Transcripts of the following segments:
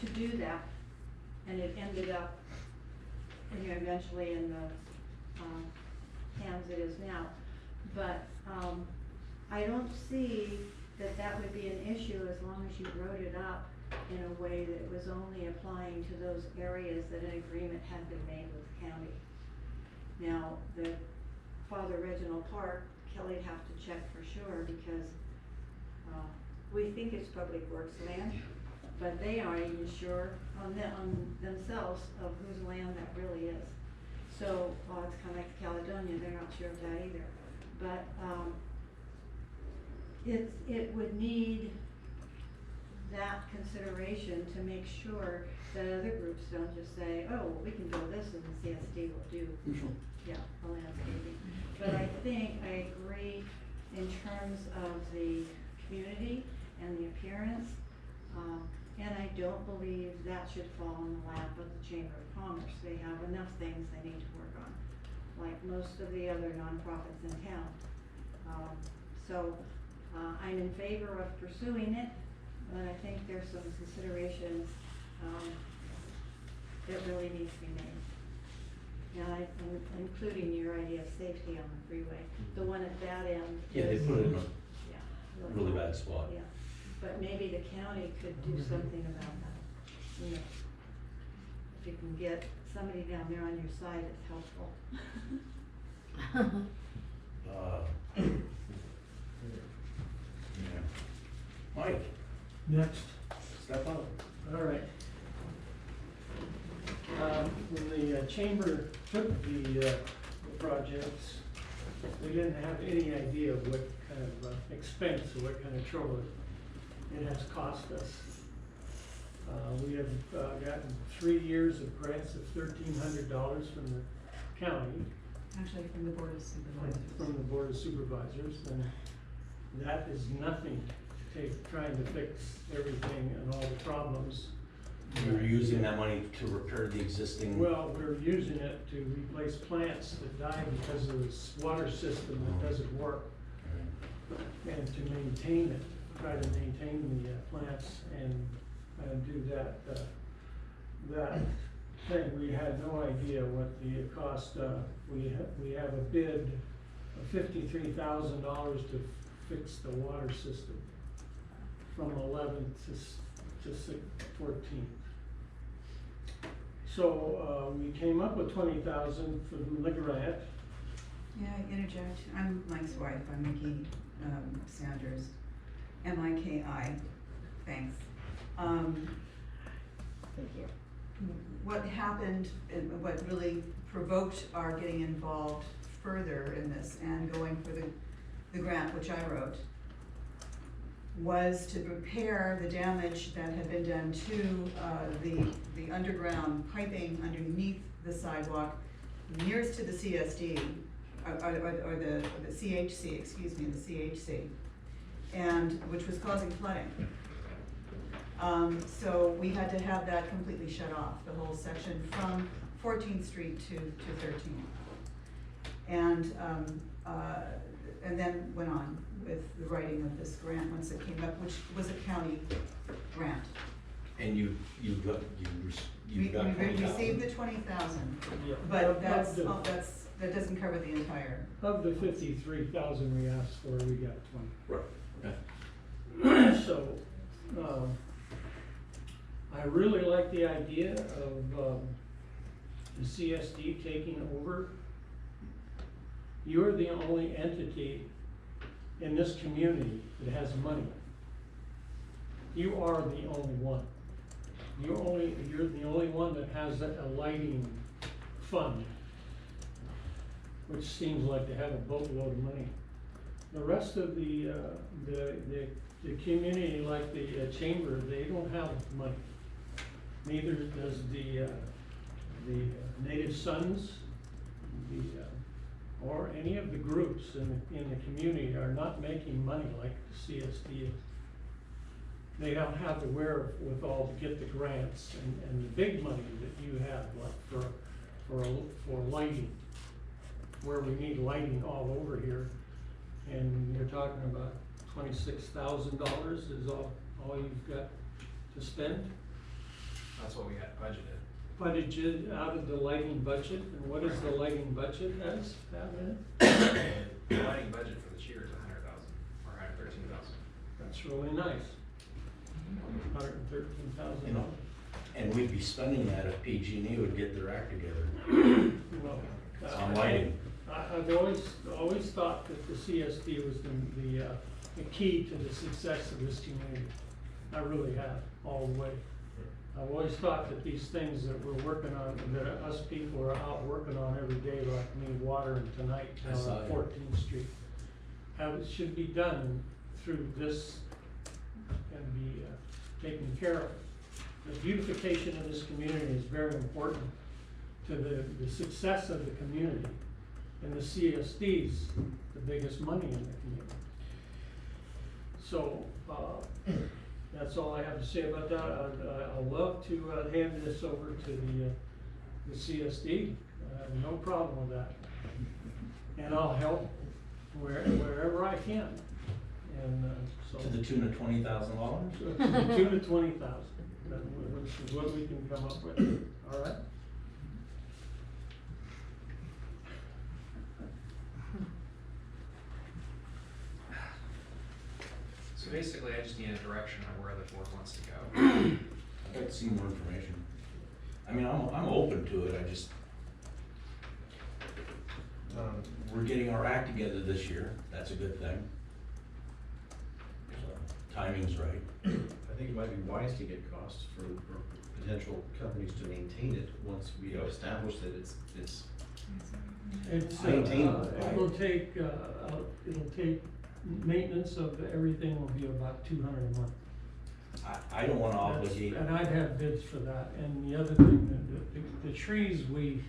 to do that, and it ended up, eventually in the, hands it is now. But, I don't see that that would be an issue as long as you wrote it up in a way that was only applying to those areas that an agreement had been made with the county. Now, the Father Reginald Park, Kelly'd have to check for sure, because, we think it's public works land, but they aren't even sure on themselves of whose land that really is. So, it's kinda like Caledonia, they're not sure of that either. But, it would need that consideration to make sure that other groups don't just say, oh, well, we can build this and the CSD will do, yeah, the landscaping. But I think I agree in terms of the community and the appearance, and I don't believe that should fall in the lap of the Chamber of Commerce. They have enough things they need to work on, like most of the other nonprofits in town. I'm in favor of pursuing it, but I think there's some considerations that really needs to be made. And including your idea of safety on the freeway, the one at that end. Yeah, they put it in a Yeah. really bad spot. Yeah, but maybe the county could do something about that. You know, if you can get somebody down there on your side, it's helpful. Yeah. Mike, Next. step up. All right. When the chamber took the projects, we didn't have any idea of what kind of expense or what kind of trouble it has cost us. We have gotten 3 years of grants of $1,300 from the county. Actually, from the Board of Supervisors. From the Board of Supervisors, and that is nothing to trying to fix everything and all the problems. You're using that money to repair the existing. Well, we're using it to replace plants that die because of this water system that doesn't work, and to maintain it, try to maintain the plants and do that thing. We had no idea what the cost. We have a bid of $53,000 to fix the water system from 11th to 14th. So we came up with $20,000 from the grant. Yeah, I interject. I'm Mike's wife. I'm Mickey Sanders. M-I-K-I. Thanks. Thank you. What happened, and what really provoked our getting involved further in this and going for the grant, which I wrote, was to repair the damage that had been done to the underground piping underneath the sidewalk nearest to the CSD, or the CHC, excuse me, the CHC, and which was causing flooding. So we had to have that completely shut off, the whole section from 14th Street to 13th. And then went on with the writing of this grant once it came up, which was a county grant. And you got We 20,000. received the 20,000, Yeah. but that doesn't cover the entire. Of the 53,000 we asked for, we got 20. Right. So, I really like the idea of the CSD taking over. You're the only entity in this community that has money. You are the only one. You're the only one that has a lighting fund, which seems like to have a boatload of money. The rest of the community, like the chamber, they don't have money. Neither does the Native Sons, or any of the groups in the community are not making money like the CSD is. They don't have the wherewithal to get the grants and the big money that you have, like for lighting, where we need lighting all over here. And you're talking about $26,000 is all you've got to spend. That's what we had budgeted. Budgeted out of the lighting budget, and what is the lighting budget as, have in it? The lighting budget for this year is $100,000 or $113,000. That's really nice. $113,000. And we'd be spending that if PG&E would get their act together Well, on lighting. I've always thought that the CSD was the key to the success of this community. I really have, all the way. I've always thought that these things that we're working on, that us people are out working on every day, like me watering tonight I down saw on you. 14th Street, should be done through this and be taken care of. The beautification of this community is very important to the success of the community. And the CSD's the biggest money in the community. So, that's all I have to say about that. I'd love to hand this over to the CSD. I have no problem with that. And I'll help wherever I can. And so. To the tune of $20,000? To the tune of 20,000, which is what we can come up with, all right? So basically, I just need a direction on where the board wants to go. I'd like to see more information. I mean, I'm open to it, I just, we're getting our act together this year, that's a good thing. So, timing's right. I think it might be wise to get costs for potential companies to maintain it once we establish that it's It's, maintainable. it'll take, maintenance of everything will be about $200 a month. I don't wanna That's- obligate, And I'd have bids for that, and the other thing, the trees, we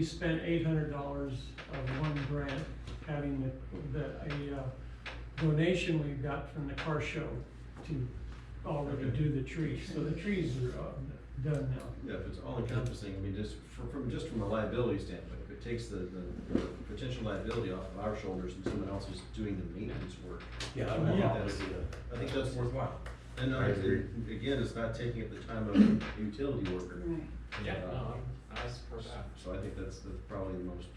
spent $800 of one grant, having a donation we got from the car show to already do the trees, so the trees are done now. Yeah, if it's all encompassing, I mean, just from a liability standpoint, if it takes the potential liability off of our shoulders and someone else is doing the maintenance work, yeah, I I don't think wanna that's, obligate. I think that's worthwhile. And I agree. again, it's not taking up the time of a utility worker. Right. Yeah, no, I support that. So I think that's probably the most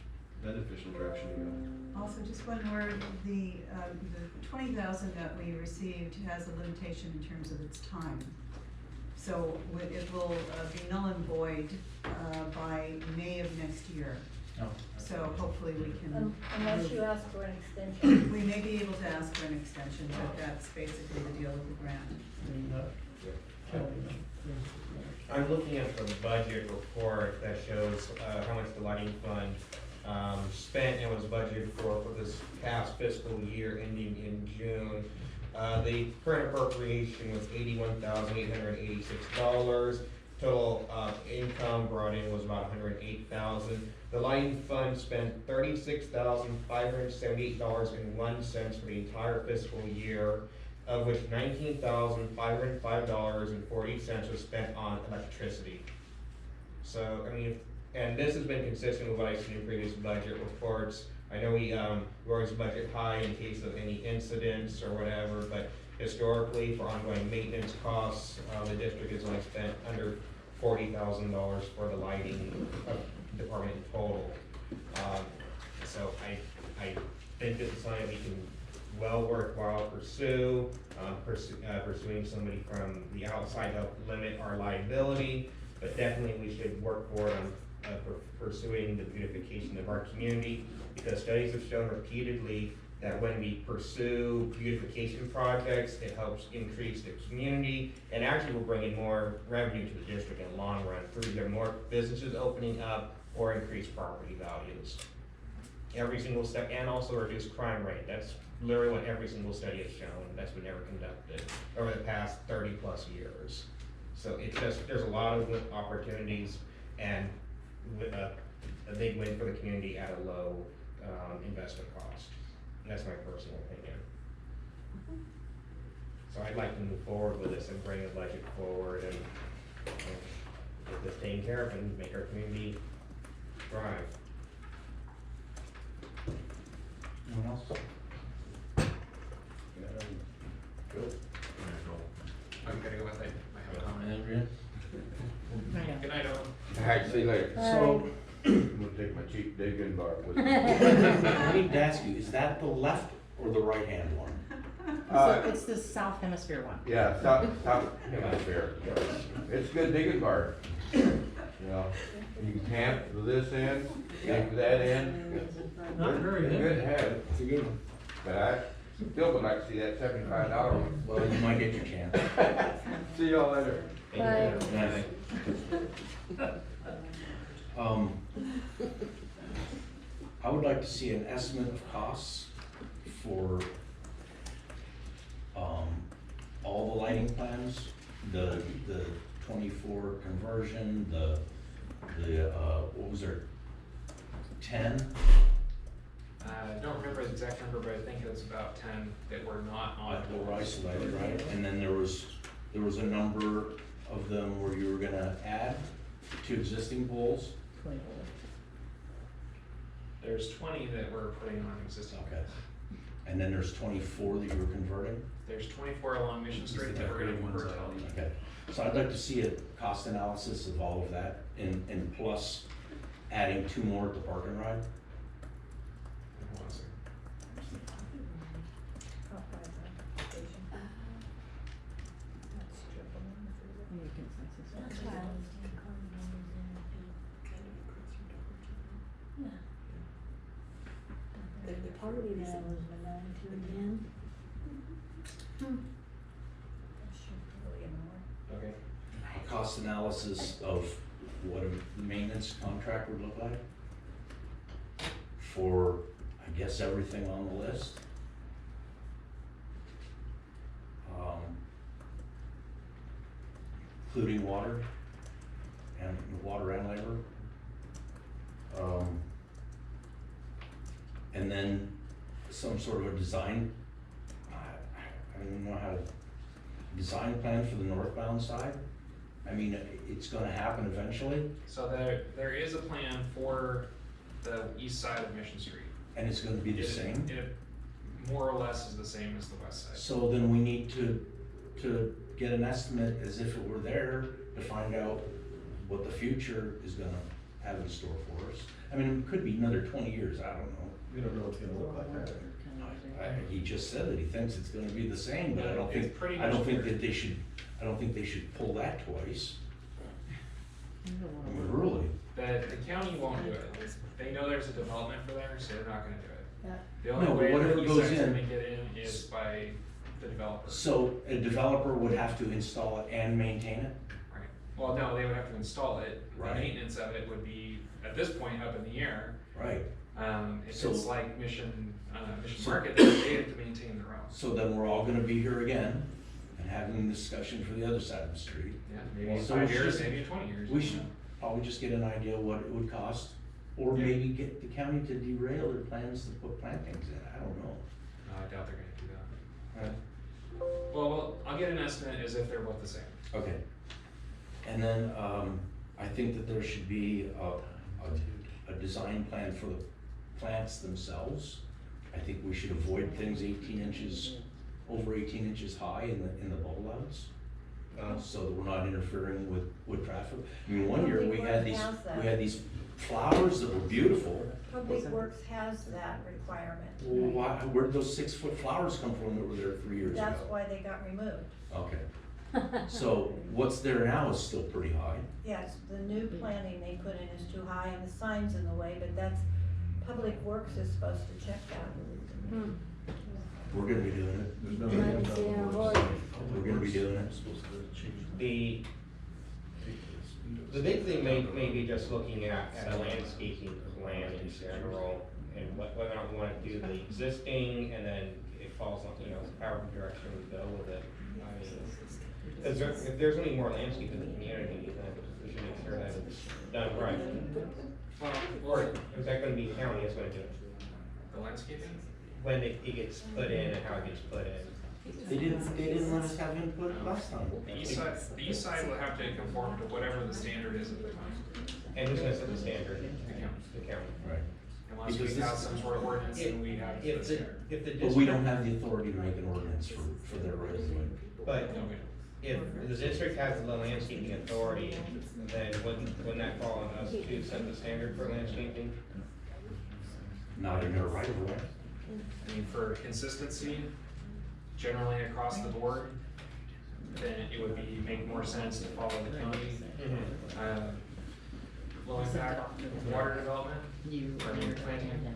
beneficial direction to go. Also, just one word, the 20,000 that we received has a limitation in terms of its time. So it will be null and void by May of next year. No. So hopefully we can. Unless you ask for an extension. We may be able to ask for an extension, but that's basically the deal with the grant. And, Kelly, I'm looking at the budget report that shows how much the lighting fund spent and was budgeted for this past fiscal year ending in June. The current appropriation was $81,886. Total income brought in was about $108,000. The lighting fund spent $36,578.01 for the entire fiscal year, of which $19,505.40 was spent on electricity. So, I mean, and this has been consistent with what I've seen in previous budget reports. I know we always budget high in case of any incidents or whatever, but historically, for ongoing maintenance costs, the district has only spent under $40,000 for the lighting department in total. So I think this is something we can well worthwhile pursue, pursuing somebody from the outside to help limit our liability, but definitely we should work forward on pursuing the beautification of our community, because studies have shown repeatedly that when we pursue beautification projects, it helps increase the community and actually will bring in more revenue to the district in the long run through either more businesses opening up or increased property values. Every single step, and also reduce crime rate. That's literally what every single study has shown that's been ever conducted over the past 30+ years. So it's just, there's a lot of opportunities and with a big win for the community at a low investment cost. And that's my personal opinion. So I'd like to move forward with this and bring the budget forward and get this taken care of and make our community thrive. Anyone else? I'm gonna go with it. I have a comment. Andrea? see you later. So, I'm gonna take my cheap digging bar with me. I need to ask you, is that the left or the right hand one? Uh, It's the south hemisphere one. Yeah, top hemisphere. It's a good digging bar. You know, you can tamp to this end, tamp to that end. Not very It's a heavy. good head, It's a good one. but I still would like to see that $75 one. Well, you might get your chance. See y'all later. Bye. Nice. I would like to see an estimate of costs for, all the lighting plans, the 24 conversion, what was there, 10? I don't remember the exact number, but I think it was about 10 that were not on. That were isolated, right? And then there was a number of them where you were gonna add to existing poles. There's 20 that we're putting on existing. Okay. And then there's 24 that you were converting? There's 24 along Mission Street that we're gonna convert to LED. Okay, so I'd like to see a cost analysis of all of that and plus adding 2 more at the park and ride. Hold on a second. The property now is $92 again. Okay. A cost analysis of what a maintenance contract would look like for, I guess, everything on the list. Including water and labor. And then some sort of a design, I don't even know how to, design plan for the northbound side. I mean, it's gonna happen eventually, So there is a plan for the east side of Mission Street. and it's gonna be the same. It more or less is the same as the west side. So then we need to get an estimate as if it were there to find out what the future is gonna have in store for us. I mean, it could be another 20 years, I don't know. We don't know what's gonna look like that. He just said that he thinks it's gonna be the same, but I don't It's think, pretty I don't much think there. that they should, I don't think they should pull that twice. I mean, really. The county won't do it. They know there's a development for there, so they're not gonna do it. Yeah. The only No, but way whatever the east goes side's in- gonna get in is by the developer. So a developer would have to install it and maintain it? Right. Well, no, they would have to install it. The Right. maintenance of it would be, at this point, up in the air. Right. If So- it's like Mission So- Market, they have to maintain their own. So then we're all gonna be here again and having a discussion for the other side of the street. Yeah, maybe in So 5 we years, should- maybe in 20 years. We should probably just get an idea what it would cost, or Yeah. maybe get the county to derail their plans to put plantings in, I don't know. No, I doubt they're gonna do that. Well, I'll get an estimate as if they're both the same. Okay. And then, I think that there should be a design plan for the plants themselves. I think we should avoid things 18 inches, over 18 inches high in the bubble outs. So that we're not interfering with traffic. I mean, one year we had these, flowers that were beautiful. Public Works has that requirement. Well, why, where'd those 6-foot flowers come from that were there 3 years ago? That's why they got removed. Okay, so what's there now is still pretty high. Yes, the new planting they put in is too high and the sign's in the way, but that's, Public Works is supposed to check that. We're gonna be doing it. There's no. We're gonna be doing it. The big thing may be just looking at a landscaping plan in general, and whether or not we wanna do the existing, and then it falls on, however direction we go with it. I mean, if there's any more landscape in the community, then we should make sure that it's done right. Or is that gonna be county that's gonna do it? The landscaping? When it gets put in and how it gets put in. They didn't let us have input last time. The east side will have to conform to whatever the standard is at the time. And who's gonna set the standard? The county. The county. Right. Unless Because we have this- some sort of ordinance and we have the standard. If the But we don't have the authority to make an ordinance for their right of way. But No, we don't. if the district has the landscaping authority, then wouldn't that fall on us to set the standard for landscaping? Not in their right of way. I mean, for consistency, generally across the board, then it would make more sense to follow the county, low impact water development, or planning,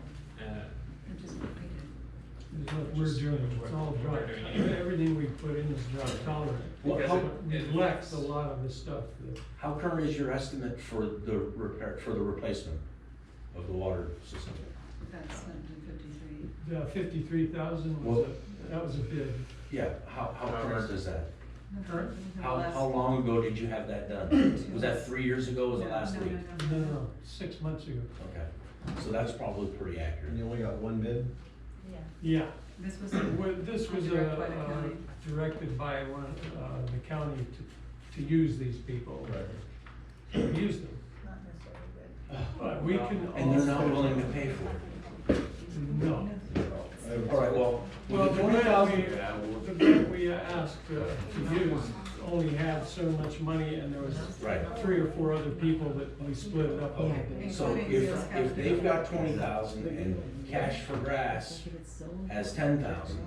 It's what we're doing, it's all drought, everything we put in is drought tolerant. Well, Because how- it neglects a lot of the stuff that, How current is your estimate for the repair, for the replacement of the water system? That's 1953. the 53,000 Well- that was a bid. Yeah, how current is that? Current? How long ago did you have that done? Was that 3 years ago, was it last week? No, 6 months ago. Okay, so that's probably pretty accurate. And you only got one bid? Yeah. This was. This was Direct by the county. directed by the county to use these people. Right. To use them. Not necessarily good. But we can. And they're not also- willing to pay for it. No. All right, well, Well, with the the grant we asked to use only had so much money, and there was Right. 3 or 4 other people that we split it up. Okay, so if they've got 20,000 and Cash for Grass has 10,000,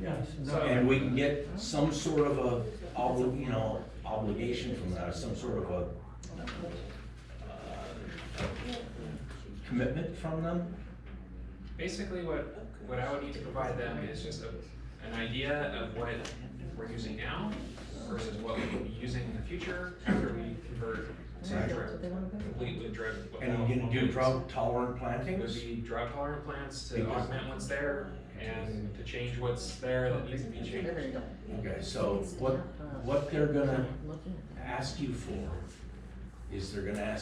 Yes. and we can get some sort of a, obligation from that, some sort of a, commitment from them? basically what I would need to provide them is just an idea of what we're using now versus what we will be using in the future after we convert completely drought. And you're gonna do drought tolerant It would plantings? be drought tolerant plants to Because- augment what's there and to change what's there that needs to be changed. Okay, so what they're gonna ask you for is they're gonna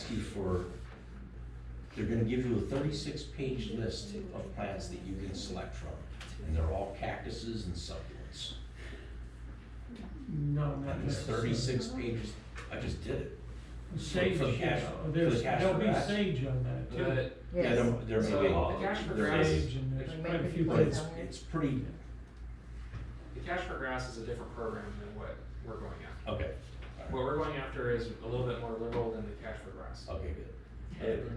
give you a 36-page list of plants that you can select from. And they're all cactuses and succulents. No, not And it's necessarily. 36 pages, I just did it. Sage, For the cash- yeah, for there's, the cash there'll for be grass. sage on that too. Yeah, there may So be. the cash for there grass- is. Sage, and there's quite a few But things. it's pretty, The Cash for Grass is a different program than what we're going after. okay, What we're going after is a little bit more liberal than the Cash for Grass. okay, good.